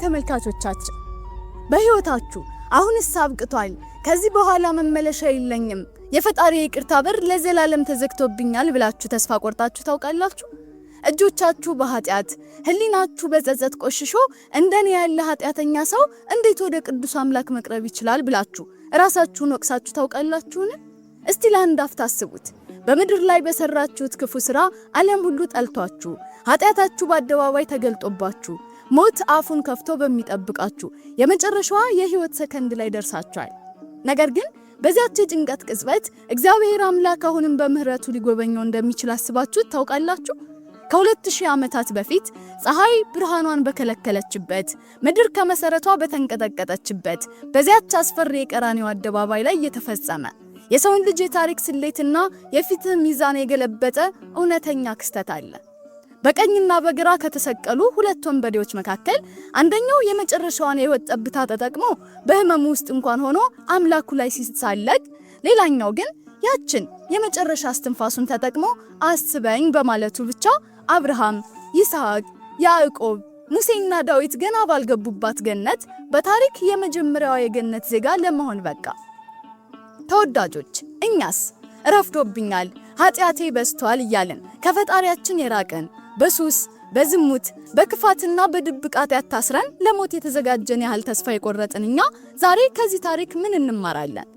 ተመልካቾቻችን በህይወታችሁ አሁንስ አብቅቷል፣ ከዚህ በኋላ መመለሻ የለኝም፣ የፈጣሪ ይቅርታ በር ለዘላለም ተዘግቶብኛል ብላችሁ ተስፋ ቆርጣችሁ ታውቃላችሁ? እጆቻችሁ በኃጢአት ህሊናችሁ በጸጸት ቆሽሾ እንደኔ ያለ ኃጢአተኛ ሰው እንዴት ወደ ቅዱስ አምላክ መቅረብ ይችላል ብላችሁ ራሳችሁን ወቅሳችሁ ታውቃላችሁን? እስቲ ለአንድ አፍታ አስቡት። በምድር ላይ በሰራችሁት ክፉ ስራ ዓለም ሁሉ ጠልቷችሁ፣ ኃጢአታችሁ በአደባባይ ተገልጦባችሁ፣ ሞት አፉን ከፍቶ በሚጠብቃችሁ የመጨረሻዋ የህይወት ሰከንድ ላይ ደርሳችኋል። ነገር ግን በዚያች ጭንቀት ቅጽበት እግዚአብሔር አምላክ አሁንም በምህረቱ ሊጎበኘው እንደሚችል አስባችሁ ታውቃላችሁ? ከ2000 ዓመታት በፊት ፀሐይ ብርሃኗን በከለከለችበት፣ ምድር ከመሰረቷ በተንቀጠቀጠችበት በዚያች አስፈሪ የቀራንዮ አደባባይ ላይ የተፈጸመ የሰውን ልጅ የታሪክ ስሌትና የፍትህ ሚዛን የገለበጠ እውነተኛ ክስተት አለ። በቀኝና በግራ ከተሰቀሉ ሁለት ወንበዴዎች መካከል አንደኛው የመጨረሻዋን የህይወት ጠብታ ተጠቅሞ በህመሙ ውስጥ እንኳን ሆኖ አምላኩ ላይ ሲሳለቅ፣ ሌላኛው ግን ያችን የመጨረሻ እስትንፋሱን ተጠቅሞ አስበኝ በማለቱ ብቻ አብርሃም፣ ይስሐቅ፣ ያዕቆብ፣ ሙሴና ዳዊት ገና ባልገቡባት ገነት በታሪክ የመጀመሪያዋ የገነት ዜጋ ለመሆን በቃ። ተወዳጆች፣ እኛስ ረፍዶብኛል፣ ኃጢአቴ በዝቷል እያልን ከፈጣሪያችን የራቀን በሱስ፣ በዝሙት፣ በክፋትና በድብቃት ያታስረን ለሞት የተዘጋጀን ያህል ተስፋ የቆረጥን እኛ ዛሬ ከዚህ ታሪክ ምን እንማራለን?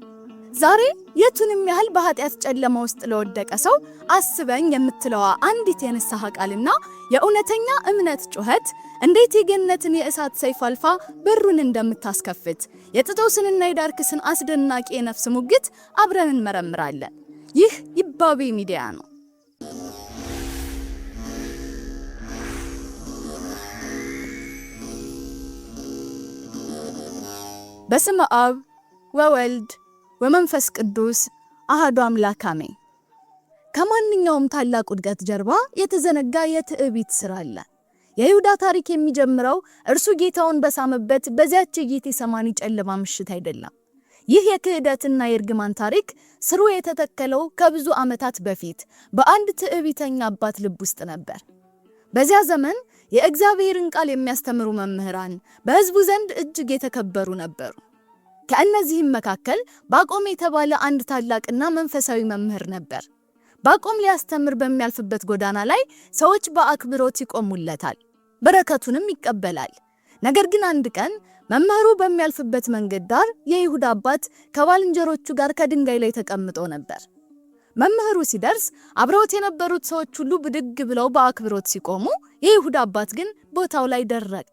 ዛሬ የቱንም ያህል በኃጢአት ጨለማ ውስጥ ለወደቀ ሰው አስበኝ የምትለዋ አንዲት የንስሐ ቃልና የእውነተኛ እምነት ጩኸት እንዴት የገነትን የእሳት ሰይፍ አልፋ በሩን እንደምታስከፍት የጥጦስንና የዳርክስን አስደናቂ የነፍስ ሙግት አብረን እንመረምራለን። ይህ ይባቤ ሚዲያ ነው። በስመ አብ ወወልድ ወመንፈስ ቅዱስ አሐዱ አምላክ አሜን። ከማንኛውም ታላቅ ውድቀት ጀርባ የተዘነጋ የትዕቢት ስራ አለ። የይሁዳ ታሪክ የሚጀምረው እርሱ ጌታውን በሳመበት በዚያች የጌቴሰማኒ ጨለማ ምሽት አይደለም። ይህ የክህደትና የእርግማን ታሪክ ስሩ የተተከለው ከብዙ ዓመታት በፊት በአንድ ትዕቢተኛ አባት ልብ ውስጥ ነበር። በዚያ ዘመን የእግዚአብሔርን ቃል የሚያስተምሩ መምህራን በሕዝቡ ዘንድ እጅግ የተከበሩ ነበሩ። ከእነዚህም መካከል ባቆም የተባለ አንድ ታላቅና መንፈሳዊ መምህር ነበር። ባቆም ሊያስተምር በሚያልፍበት ጎዳና ላይ ሰዎች በአክብሮት ይቆሙለታል፣ በረከቱንም ይቀበላል። ነገር ግን አንድ ቀን መምህሩ በሚያልፍበት መንገድ ዳር የይሁዳ አባት ከባልንጀሮቹ ጋር ከድንጋይ ላይ ተቀምጦ ነበር። መምህሩ ሲደርስ አብረውት የነበሩት ሰዎች ሁሉ ብድግ ብለው በአክብሮት ሲቆሙ፣ የይሁዳ አባት ግን ቦታው ላይ ደረቀ።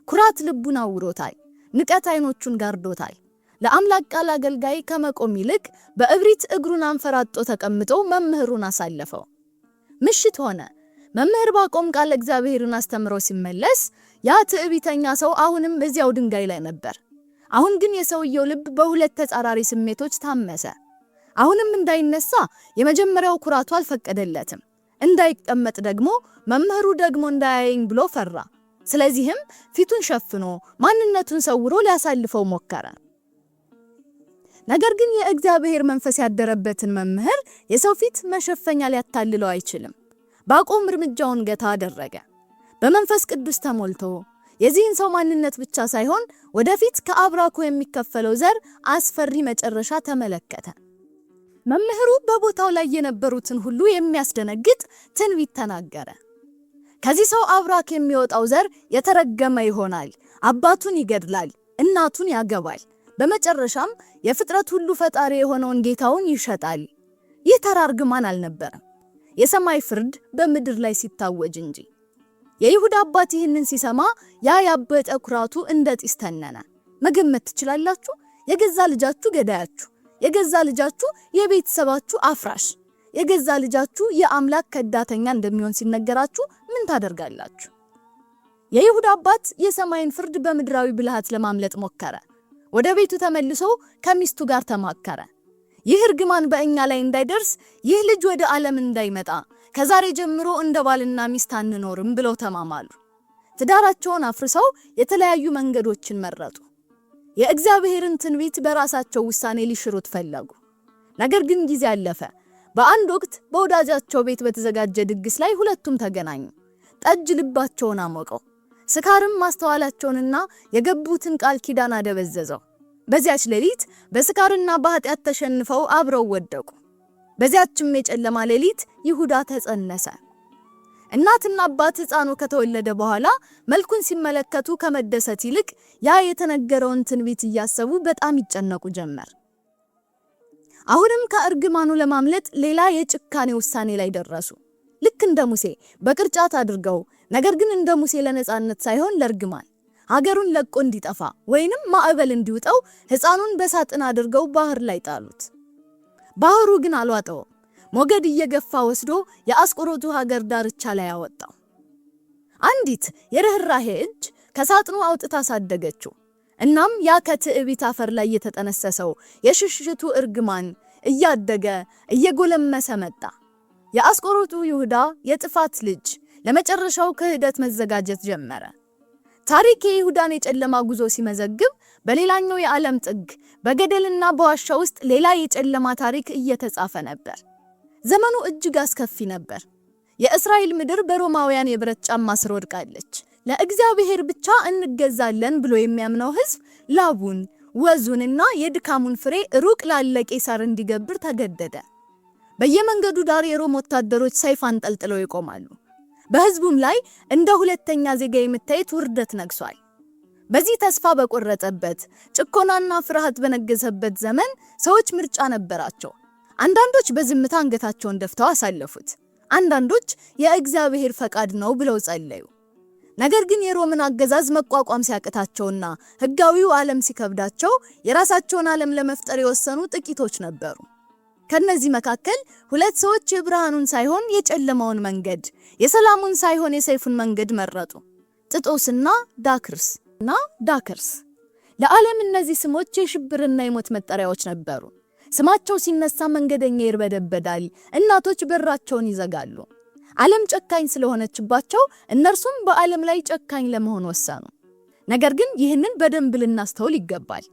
ኩራት ልቡን አውሮታል፣ ንቀት አይኖቹን ጋርዶታል። ለአምላክ ቃል አገልጋይ ከመቆም ይልቅ በእብሪት እግሩን አንፈራጦ ተቀምጦ መምህሩን አሳለፈው። ምሽት ሆነ። መምህር ባቆም ቃል እግዚአብሔርን አስተምሮ ሲመለስ ያ ትዕቢተኛ ሰው አሁንም እዚያው ድንጋይ ላይ ነበር። አሁን ግን የሰውየው ልብ በሁለት ተጻራሪ ስሜቶች ታመሰ። አሁንም እንዳይነሳ የመጀመሪያው ኩራቱ አልፈቀደለትም። እንዳይቀመጥ ደግሞ መምህሩ ደግሞ እንዳያየኝ ብሎ ፈራ። ስለዚህም ፊቱን ሸፍኖ ማንነቱን ሰውሮ ሊያሳልፈው ሞከረ። ነገር ግን የእግዚአብሔር መንፈስ ያደረበትን መምህር የሰው ፊት መሸፈኛ ሊያታልለው አይችልም። ባቆም እርምጃውን ገታ አደረገ። በመንፈስ ቅዱስ ተሞልቶ የዚህን ሰው ማንነት ብቻ ሳይሆን ወደፊት ከአብራኩ የሚከፈለው ዘር አስፈሪ መጨረሻ ተመለከተ። መምህሩ በቦታው ላይ የነበሩትን ሁሉ የሚያስደነግጥ ትንቢት ተናገረ። ከዚህ ሰው አብራክ የሚወጣው ዘር የተረገመ ይሆናል፣ አባቱን ይገድላል፣ እናቱን ያገባል፣ በመጨረሻም የፍጥረት ሁሉ ፈጣሪ የሆነውን ጌታውን ይሸጣል። ይህ ተራ እርግማን አልነበረም፣ የሰማይ ፍርድ በምድር ላይ ሲታወጅ እንጂ። የይሁዳ አባት ይህንን ሲሰማ ያ ያበጠ ኩራቱ እንደ ጢስ ተነነ። መገመት ትችላላችሁ? የገዛ ልጃችሁ ገዳያችሁ፣ የገዛ ልጃችሁ የቤተሰባችሁ አፍራሽ፣ የገዛ ልጃችሁ የአምላክ ከዳተኛ እንደሚሆን ሲነገራችሁ ምን ታደርጋላችሁ? የይሁዳ አባት የሰማይን ፍርድ በምድራዊ ብልሃት ለማምለጥ ሞከረ። ወደ ቤቱ ተመልሶ ከሚስቱ ጋር ተማከረ። ይህ እርግማን በእኛ ላይ እንዳይደርስ፣ ይህ ልጅ ወደ ዓለም እንዳይመጣ ከዛሬ ጀምሮ እንደ ባልና ሚስት አንኖርም ብለው ተማማሉ። ትዳራቸውን አፍርሰው የተለያዩ መንገዶችን መረጡ። የእግዚአብሔርን ትንቢት በራሳቸው ውሳኔ ሊሽሩት ፈለጉ። ነገር ግን ጊዜ አለፈ። በአንድ ወቅት በወዳጃቸው ቤት በተዘጋጀ ድግስ ላይ ሁለቱም ተገናኙ። ጠጅ ልባቸውን አሞቀው። ስካርም ማስተዋላቸውንና የገቡትን ቃል ኪዳን አደበዘዘው። በዚያች ሌሊት በስካርና በኃጢአት ተሸንፈው አብረው ወደቁ። በዚያችም የጨለማ ሌሊት ይሁዳ ተጸነሰ። እናትና አባት ሕፃኑ ከተወለደ በኋላ መልኩን ሲመለከቱ ከመደሰት ይልቅ ያ የተነገረውን ትንቢት እያሰቡ በጣም ይጨነቁ ጀመር። አሁንም ከእርግማኑ ለማምለጥ ሌላ የጭካኔ ውሳኔ ላይ ደረሱ። ልክ እንደ ሙሴ በቅርጫት አድርገው፣ ነገር ግን እንደ ሙሴ ለነጻነት ሳይሆን ለእርግማን ሀገሩን ለቆ እንዲጠፋ ወይንም ማዕበል እንዲውጠው ሕፃኑን በሳጥን አድርገው ባህር ላይ ጣሉት። ባህሩ ግን አልዋጠውም። ሞገድ እየገፋ ወስዶ የአስቆሮቱ ሀገር ዳርቻ ላይ አወጣው። አንዲት የርህራሄ እጅ ከሳጥኑ አውጥታ ሳደገችው። እናም ያ ከትዕቢት አፈር ላይ የተጠነሰሰው የሽሽቱ እርግማን እያደገ እየጎለመሰ መጣ። የአስቆሮቱ ይሁዳ የጥፋት ልጅ ለመጨረሻው ክህደት መዘጋጀት ጀመረ። ታሪክ የይሁዳን የጨለማ ጉዞ ሲመዘግብ፣ በሌላኛው የዓለም ጥግ በገደልና በዋሻ ውስጥ ሌላ የጨለማ ታሪክ እየተጻፈ ነበር። ዘመኑ እጅግ አስከፊ ነበር። የእስራኤል ምድር በሮማውያን የብረት ጫማ ስር ወድቃለች። ለእግዚአብሔር ብቻ እንገዛለን ብሎ የሚያምነው ሕዝብ ላቡን ወዙንና የድካሙን ፍሬ ሩቅ ላለ ቄሳር እንዲገብር ተገደደ። በየመንገዱ ዳር የሮም ወታደሮች ሰይፍ አንጠልጥለው ይቆማሉ። በሕዝቡም ላይ እንደ ሁለተኛ ዜጋ የመታየት ውርደት ነግሷል። በዚህ ተስፋ በቆረጠበት ጭቆናና ፍርሃት በነገሰበት ዘመን ሰዎች ምርጫ ነበራቸው። አንዳንዶች በዝምታ አንገታቸውን ደፍተው አሳለፉት። አንዳንዶች የእግዚአብሔር ፈቃድ ነው ብለው ጸለዩ። ነገር ግን የሮምን አገዛዝ መቋቋም ሲያቅታቸውና ሕጋዊው ዓለም ሲከብዳቸው የራሳቸውን ዓለም ለመፍጠር የወሰኑ ጥቂቶች ነበሩ። ከነዚህ መካከል ሁለት ሰዎች የብርሃኑን ሳይሆን የጨለማውን መንገድ፣ የሰላሙን ሳይሆን የሰይፉን መንገድ መረጡ። ጥጦስና ዳክርስ። ለዓለም እነዚህ ስሞች የሽብርና የሞት መጠሪያዎች ነበሩ። ስማቸው ሲነሳ መንገደኛ ይርበደበዳል፣ እናቶች በራቸውን ይዘጋሉ። ዓለም ጨካኝ ስለሆነችባቸው እነርሱም በዓለም ላይ ጨካኝ ለመሆን ወሰኑ። ነገር ግን ይህንን በደንብ ልናስተውል ይገባል።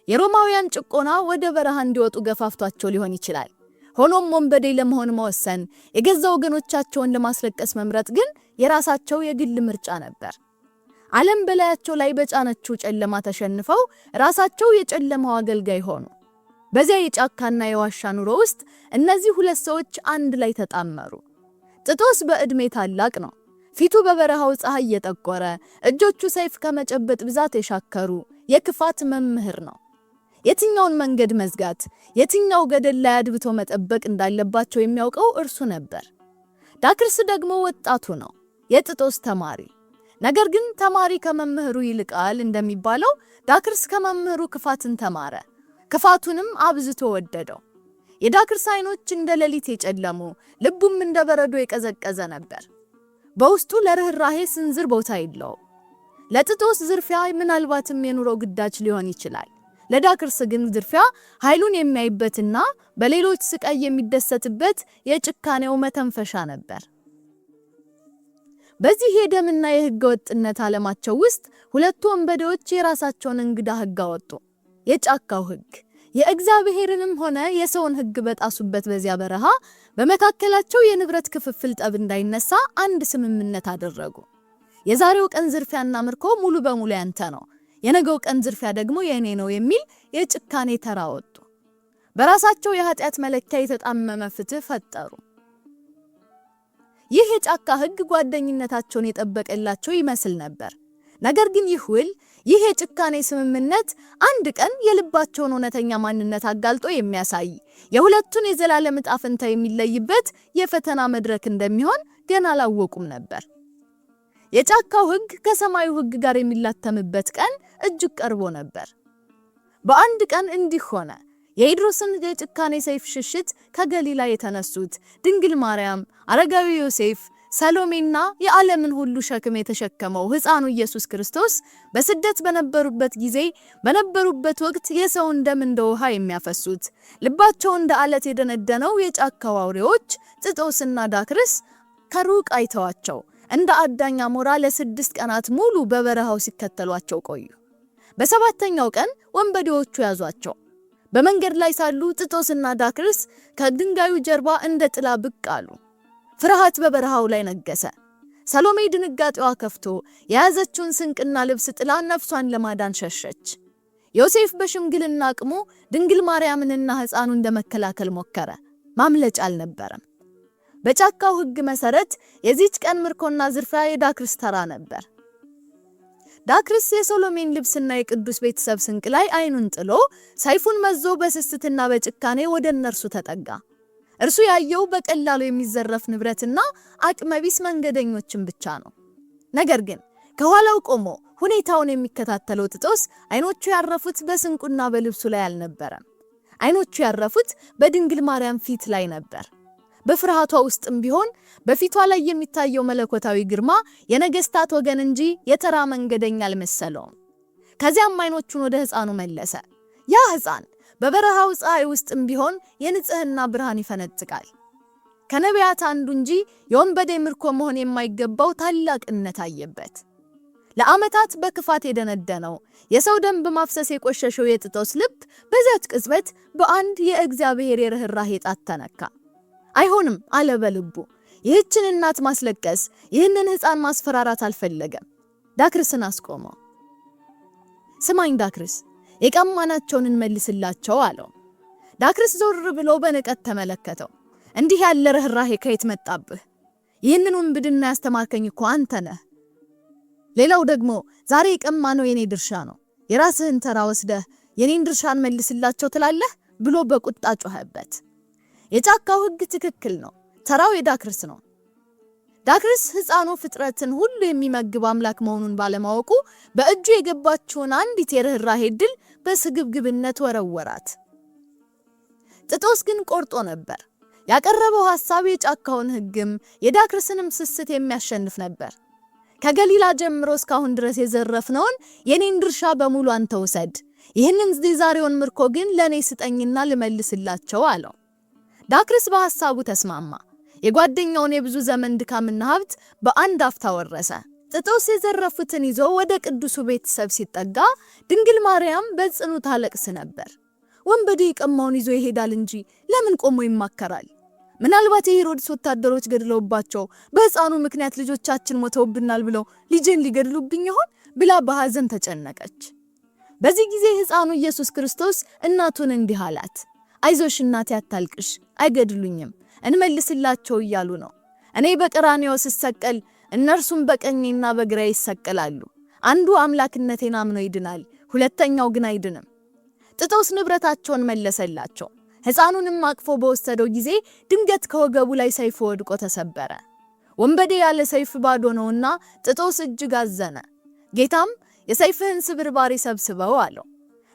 የሮማውያን ጭቆና ወደ በረሃ እንዲወጡ ገፋፍቷቸው ሊሆን ይችላል። ሆኖም ወንበዴ ለመሆን መወሰን፣ የገዛ ወገኖቻቸውን ለማስለቀስ መምረጥ ግን የራሳቸው የግል ምርጫ ነበር። ዓለም በላያቸው ላይ በጫነችው ጨለማ ተሸንፈው ራሳቸው የጨለማው አገልጋይ ሆኑ። በዚያ የጫካና የዋሻ ኑሮ ውስጥ እነዚህ ሁለት ሰዎች አንድ ላይ ተጣመሩ። ጥጦስ በዕድሜ ታላቅ ነው። ፊቱ በበረሃው ፀሐይ የጠቆረ፣ እጆቹ ሰይፍ ከመጨበጥ ብዛት የሻከሩ የክፋት መምህር ነው። የትኛውን መንገድ መዝጋት፣ የትኛው ገደል ላይ አድብቶ መጠበቅ እንዳለባቸው የሚያውቀው እርሱ ነበር። ዳክርስ ደግሞ ወጣቱ ነው፣ የጥጦስ ተማሪ። ነገር ግን ተማሪ ከመምህሩ ይልቃል እንደሚባለው ዳክርስ ከመምህሩ ክፋትን ተማረ፣ ክፋቱንም አብዝቶ ወደደው። የዳክርስ አይኖች እንደ ሌሊት የጨለሙ፣ ልቡም እንደ በረዶ የቀዘቀዘ ነበር። በውስጡ ለርህራሄ ስንዝር ቦታ የለውም። ለጥጦስ ዝርፊያ ምናልባትም የኑሮ ግዳጅ ሊሆን ይችላል። ለዳክርስ ግን ዝርፊያ ኃይሉን የሚያይበትና በሌሎች ስቃይ የሚደሰትበት የጭካኔው መተንፈሻ ነበር። በዚህ የደምና የሕገ ወጥነት ዓለማቸው ውስጥ ሁለቱ ወንበዴዎች የራሳቸውን እንግዳ ሕግ አወጡ። የጫካው ሕግ የእግዚአብሔርንም ሆነ የሰውን ሕግ በጣሱበት በዚያ በረሃ በመካከላቸው የንብረት ክፍፍል ጠብ እንዳይነሳ አንድ ስምምነት አደረጉ። የዛሬው ቀን ዝርፊያና ምርኮ ሙሉ በሙሉ ያንተ ነው፣ የነገው ቀን ዝርፊያ ደግሞ የኔ ነው የሚል የጭካኔ ተራ ወጡ። በራሳቸው የኃጢአት መለኪያ የተጣመመ ፍትህ ፈጠሩ። ይህ የጫካ ሕግ ጓደኝነታቸውን የጠበቀላቸው ይመስል ነበር። ነገር ግን ይህ ውል፣ ይህ የጭካኔ ስምምነት አንድ ቀን የልባቸውን እውነተኛ ማንነት አጋልጦ የሚያሳይ የሁለቱን የዘላለም ዕጣ ፈንታ የሚለይበት የፈተና መድረክ እንደሚሆን ገና አላወቁም ነበር። የጫካው ሕግ ከሰማዩ ሕግ ጋር የሚላተምበት ቀን እጅግ ቀርቦ ነበር። በአንድ ቀን እንዲህ ሆነ። የሄድሮስን የጭካኔ ሰይፍ ሽሽት ከገሊላ የተነሱት ድንግል ማርያም፣ አረጋዊ ዮሴፍ፣ ሰሎሜና የዓለምን ሁሉ ሸክም የተሸከመው ሕፃኑ ኢየሱስ ክርስቶስ በስደት በነበሩበት ጊዜ በነበሩበት ወቅት የሰውን ደም እንደ ውሃ የሚያፈሱት ልባቸው እንደ አለት የደነደነው የጫካው አውሬዎች ጥጦስና ዳክርስ ከሩቅ አይተዋቸው እንደ አዳኝ አሞራ ለ6 ቀናት ሙሉ በበረሃው ሲከተሏቸው ቆዩ። በሰባተኛው ቀን ወንበዴዎቹ ያዟቸው። በመንገድ ላይ ሳሉ ጥጦስና ዳክርስ ከድንጋዩ ጀርባ እንደ ጥላ ብቅ አሉ። ፍርሃት በበረሃው ላይ ነገሰ። ሰሎሜ ድንጋጤዋ ከፍቶ የያዘችውን ስንቅና ልብስ ጥላ ነፍሷን ለማዳን ሸሸች። ዮሴፍ በሽምግልና አቅሙ ድንግል ማርያምንና ሕፃኑን እንደመከላከል ሞከረ። ማምለጫ አልነበረም። በጫካው ሕግ መሰረት የዚች ቀን ምርኮና ዝርፊያ የዳክርስ ተራ ነበር። ዳክርስ የሶሎሜን ልብስና የቅዱስ ቤተሰብ ስንቅ ላይ አይኑን ጥሎ ሰይፉን መዞ በስስትና በጭካኔ ወደ እነርሱ ተጠጋ። እርሱ ያየው በቀላሉ የሚዘረፍ ንብረትና አቅመቢስ መንገደኞችን ብቻ ነው። ነገር ግን ከኋላው ቆሞ ሁኔታውን የሚከታተለው ጥጦስ አይኖቹ ያረፉት በስንቁና በልብሱ ላይ አልነበረም። አይኖቹ ያረፉት በድንግል ማርያም ፊት ላይ ነበር። በፍርሃቷ ውስጥም ቢሆን በፊቷ ላይ የሚታየው መለኮታዊ ግርማ የነገስታት ወገን እንጂ የተራ መንገደኛ አልመሰለውም። ከዚያም አይኖቹን ወደ ሕፃኑ መለሰ። ያ ሕፃን በበረሃው ፀሐይ ውስጥም ቢሆን የንጽህና ብርሃን ይፈነጥቃል። ከነቢያት አንዱ እንጂ የወንበዴ ምርኮ መሆን የማይገባው ታላቅነት አየበት። ለዓመታት በክፋት የደነደነው የሰው ደም በማፍሰስ የቆሸሸው የጥጦስ ልብ በዚያች ቅጽበት በአንድ የእግዚአብሔር የርህራሄ ጣት ተነካ። አይሆንም አለ በልቡ። ይህችን እናት ማስለቀስ፣ ይህንን ሕፃን ማስፈራራት አልፈለገም። ዳክርስን አስቆመው። ስማኝ ዳክርስ፣ የቀማናቸውን እንመልስላቸው አለው። ዳክርስ ዞር ብሎ በንቀት ተመለከተው። እንዲህ ያለ ርህራሄ ከየት መጣብህ? ይህንን ውንብድና ያስተማርከኝ እኮ አንተ ነህ። ሌላው ደግሞ ዛሬ የቀማነው የኔ ድርሻ ነው። የራስህን ተራ ወስደህ የኔን ድርሻን መልስላቸው ትላለህ ብሎ በቁጣ ጮኸበት። የጫካው ሕግ ትክክል ነው። ተራው የዳክርስ ነው። ዳክርስ ሕፃኑ ፍጥረትን ሁሉ የሚመግብ አምላክ መሆኑን ባለማወቁ በእጁ የገባችውን አንዲት የርህራሄ ዕድል በስግብግብነት ወረወራት። ጥጦስ ግን ቆርጦ ነበር። ያቀረበው ሐሳብ የጫካውን ሕግም የዳክርስንም ስስት የሚያሸንፍ ነበር። ከገሊላ ጀምሮ እስካሁን ድረስ የዘረፍነውን የኔን ድርሻ በሙሉ አንተ ውሰድ፣ ይህንን ዛሬውን ምርኮ ግን ለኔ ስጠኝና ልመልስላቸው አለው። ዳክርስ በሐሳቡ ተስማማ። የጓደኛውን የብዙ ዘመን ድካምና ሀብት በአንድ አፍታ ወረሰ። ጥጦስ የዘረፉትን ይዞ ወደ ቅዱሱ ቤተሰብ ሲጠጋ ድንግል ማርያም በጽኑ ታለቅስ ነበር። ወንበዴ የቀማውን ይዞ ይሄዳል እንጂ ለምን ቆሞ ይማከራል? ምናልባት የሄሮድስ ወታደሮች ገድለውባቸው በሕፃኑ ምክንያት ልጆቻችን ሞተውብናል ብለው ልጄን ሊገድሉብኝ ይሆን ብላ በሐዘን ተጨነቀች። በዚህ ጊዜ ሕፃኑ ኢየሱስ ክርስቶስ እናቱን እንዲህ አላት፣ አይዞሽ እናቴ አታልቅሽ፣ አይገድሉኝም፣ እንመልስላቸው እያሉ ነው። እኔ በቀራንዮ ስሰቀል እነርሱም በቀኝና በግራዬ ይሰቀላሉ። አንዱ አምላክነቴን አምኖ ይድናል፣ ሁለተኛው ግን አይድንም። ጥጦስ ንብረታቸውን መለሰላቸው። ሕፃኑንም አቅፎ በወሰደው ጊዜ ድንገት ከወገቡ ላይ ሰይፉ ወድቆ ተሰበረ። ወንበዴ ያለ ሰይፍ ባዶ ነውና ጥጦስ እጅግ አዘነ። ጌታም የሰይፍህን ስብርባሪ ሰብስበው አለው።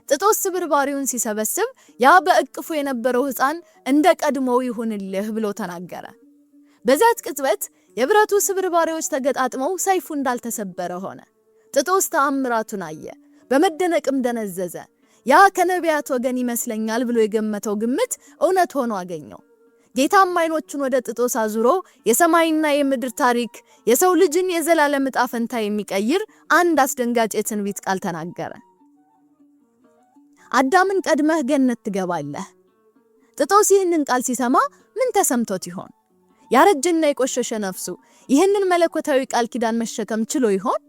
ጥጦስ ስብርባሪውን ሲሰበስብ ያ በእቅፉ የነበረው ሕፃን እንደ ቀድሞው ይሁንልህ ብሎ ተናገረ። በዛት ቅጽበት የብረቱ ስብርባሪዎች ተገጣጥመው ሰይፉ እንዳልተሰበረ ሆነ። ጥጦስ ተአምራቱን አየ፣ በመደነቅም ደነዘዘ። ያ ከነቢያት ወገን ይመስለኛል ብሎ የገመተው ግምት እውነት ሆኖ አገኘው። ጌታም አይኖቹን ወደ ጥጦስ አዙሮ የሰማይና የምድር ታሪክ፣ የሰው ልጅን የዘላለም ዕጣ ፈንታ የሚቀይር አንድ አስደንጋጭ የትንቢት ቃል ተናገረ። አዳምን ቀድመህ ገነት ትገባለህ። ጥጦስ ይህንን ቃል ሲሰማ ምን ተሰምቶት ይሆን? ያረጀና የቆሸሸ ነፍሱ ይህንን መለኮታዊ ቃል ኪዳን መሸከም ችሎ ይሆን?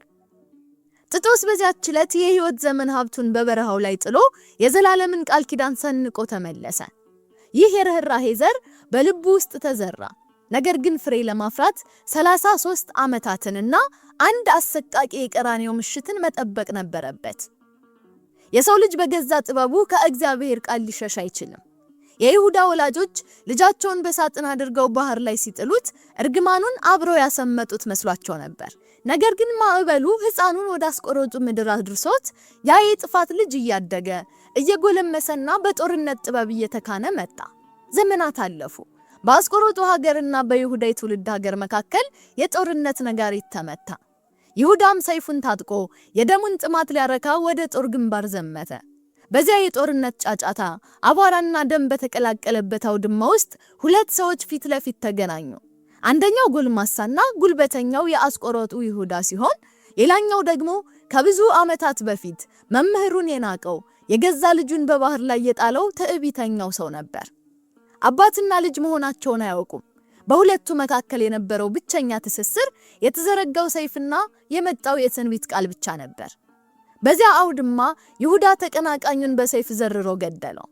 ጥጦስ በዚያች ዕለት የሕይወት ዘመን ሀብቱን በበረሃው ላይ ጥሎ የዘላለምን ቃል ኪዳን ሰንቆ ተመለሰ። ይህ የርህራሄ ዘር በልቡ ውስጥ ተዘራ። ነገር ግን ፍሬ ለማፍራት 33 ዓመታትንና አንድ አሰቃቂ የቀራንዮ ምሽትን መጠበቅ ነበረበት። የሰው ልጅ በገዛ ጥበቡ ከእግዚአብሔር ቃል ሊሸሽ አይችልም። የይሁዳ ወላጆች ልጃቸውን በሳጥን አድርገው ባህር ላይ ሲጥሉት እርግማኑን አብረው ያሰመጡት መስሏቸው ነበር። ነገር ግን ማዕበሉ ሕፃኑን ወደ አስቆሮቱ ምድር አድርሶት ያ የጥፋት ልጅ እያደገ እየጎለመሰና በጦርነት ጥበብ እየተካነ መጣ። ዘመናት አለፉ። በአስቆሮቱ ሀገርና በይሁዳ የትውልድ ሀገር መካከል የጦርነት ነጋሪት ተመታ። ይሁዳም ሰይፉን ታጥቆ የደሙን ጥማት ሊያረካ ወደ ጦር ግንባር ዘመተ። በዚያ የጦርነት ጫጫታ አቧራና ደም በተቀላቀለበት አውድማ ውስጥ ሁለት ሰዎች ፊት ለፊት ተገናኙ። አንደኛው ጎልማሳና ጉልበተኛው የአስቆሮቱ ይሁዳ ሲሆን፣ ሌላኛው ደግሞ ከብዙ ዓመታት በፊት መምህሩን የናቀው የገዛ ልጁን በባህር ላይ የጣለው ትዕቢተኛው ሰው ነበር። አባትና ልጅ መሆናቸውን አያውቁም። በሁለቱ መካከል የነበረው ብቸኛ ትስስር የተዘረጋው ሰይፍና የመጣው የትንቢት ቃል ብቻ ነበር። በዚያ አውድማ ይሁዳ ተቀናቃኙን በሰይፍ ዘርሮ ገደለው።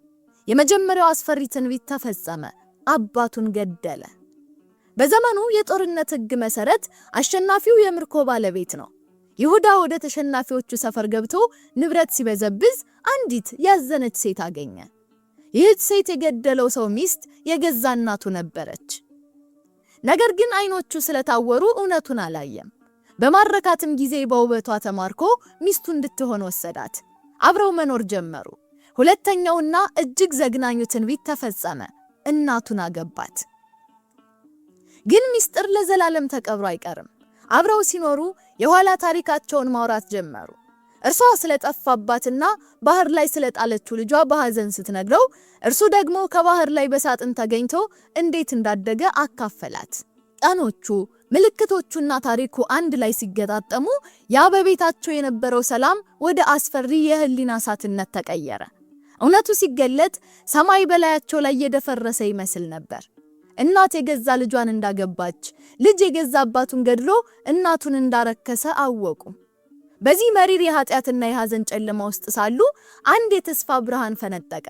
የመጀመሪያው አስፈሪ ትንቢት ተፈጸመ። አባቱን ገደለ። በዘመኑ የጦርነት ሕግ መሰረት አሸናፊው የምርኮ ባለቤት ነው። ይሁዳ ወደ ተሸናፊዎቹ ሰፈር ገብቶ ንብረት ሲበዘብዝ አንዲት ያዘነች ሴት አገኘ። ይህች ሴት የገደለው ሰው ሚስት የገዛ እናቱ ነበረች። ነገር ግን አይኖቹ ስለታወሩ እውነቱን አላየም። በማረካትም ጊዜ በውበቷ ተማርኮ ሚስቱ እንድትሆን ወሰዳት። አብረው መኖር ጀመሩ። ሁለተኛውና እጅግ ዘግናኙ ትንቢት ተፈጸመ። እናቱን አገባት። ግን ሚስጥር ለዘላለም ተቀብሮ አይቀርም። አብረው ሲኖሩ የኋላ ታሪካቸውን ማውራት ጀመሩ። እርሷ ስለጠፋባትና ባህር ላይ ስለጣለችው ልጇ በሐዘን ስትነግረው፣ እርሱ ደግሞ ከባህር ላይ በሳጥን ተገኝቶ እንዴት እንዳደገ አካፈላት። ቀኖቹ፣ ምልክቶቹና ታሪኩ አንድ ላይ ሲገጣጠሙ ያ በቤታቸው የነበረው ሰላም ወደ አስፈሪ የህሊና እሳትነት ተቀየረ። እውነቱ ሲገለጥ ሰማይ በላያቸው ላይ የደፈረሰ ይመስል ነበር። እናት የገዛ ልጇን እንዳገባች፣ ልጅ የገዛ አባቱን ገድሎ እናቱን እንዳረከሰ አወቁ። በዚህ መሪር የኃጢአትና የሐዘን ጨለማ ውስጥ ሳሉ አንድ የተስፋ ብርሃን ፈነጠቀ።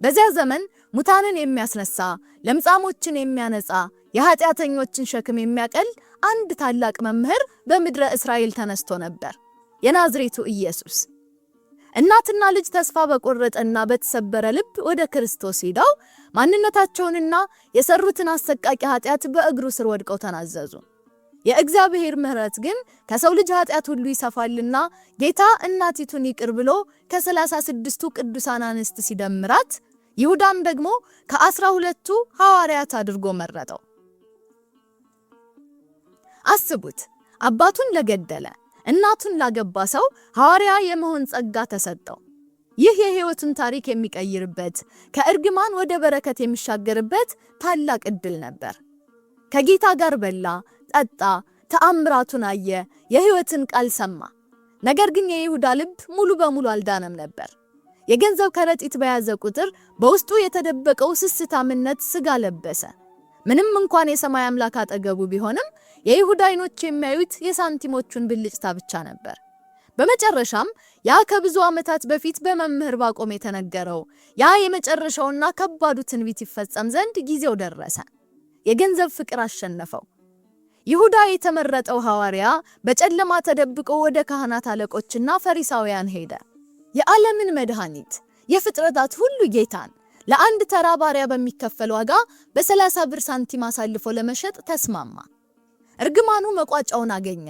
በዚያ ዘመን ሙታንን የሚያስነሳ፣ ለምጻሞችን የሚያነጻ፣ የኃጢአተኞችን ሸክም የሚያቀል አንድ ታላቅ መምህር በምድረ እስራኤል ተነስቶ ነበር፣ የናዝሬቱ ኢየሱስ። እናትና ልጅ ተስፋ በቆረጠና በተሰበረ ልብ ወደ ክርስቶስ ሄደው ማንነታቸውንና የሰሩትን አሰቃቂ ኃጢአት በእግሩ ስር ወድቀው ተናዘዙ። የእግዚአብሔር ምሕረት ግን ከሰው ልጅ ኃጢአት ሁሉ ይሰፋልና ጌታ እናቲቱን ይቅር ብሎ ከ36ቱ ቅዱሳን አንስት ሲደምራት ይሁዳን ደግሞ ከ12ቱ ሐዋርያት አድርጎ መረጠው። አስቡት፣ አባቱን ለገደለ እናቱን ላገባ ሰው ሐዋርያ የመሆን ጸጋ ተሰጠው። ይህ የሕይወቱን ታሪክ የሚቀይርበት፣ ከእርግማን ወደ በረከት የሚሻገርበት ታላቅ ዕድል ነበር። ከጌታ ጋር በላ፣ ጠጣ፣ ተአምራቱን አየ፣ የሕይወትን ቃል ሰማ። ነገር ግን የይሁዳ ልብ ሙሉ በሙሉ አልዳነም ነበር። የገንዘብ ከረጢት በያዘ ቁጥር በውስጡ የተደበቀው ስስታምነት ስጋ ለበሰ። ምንም እንኳን የሰማይ አምላክ አጠገቡ ቢሆንም የይሁዳ አይኖች የሚያዩት የሳንቲሞቹን ብልጭታ ብቻ ነበር። በመጨረሻም ያ ከብዙ ዓመታት በፊት በመምህር ባቆም የተነገረው ያ የመጨረሻውና ከባዱ ትንቢት ይፈጸም ዘንድ ጊዜው ደረሰ። የገንዘብ ፍቅር አሸነፈው። ይሁዳ የተመረጠው ሐዋርያ በጨለማ ተደብቆ ወደ ካህናት አለቆችና ፈሪሳውያን ሄደ። የዓለምን መድኃኒት፣ የፍጥረታት ሁሉ ጌታን ለአንድ ተራ ባሪያ በሚከፈል ዋጋ በ30 ብር ሳንቲም አሳልፎ ለመሸጥ ተስማማ። እርግማኑ መቋጫውን አገኘ።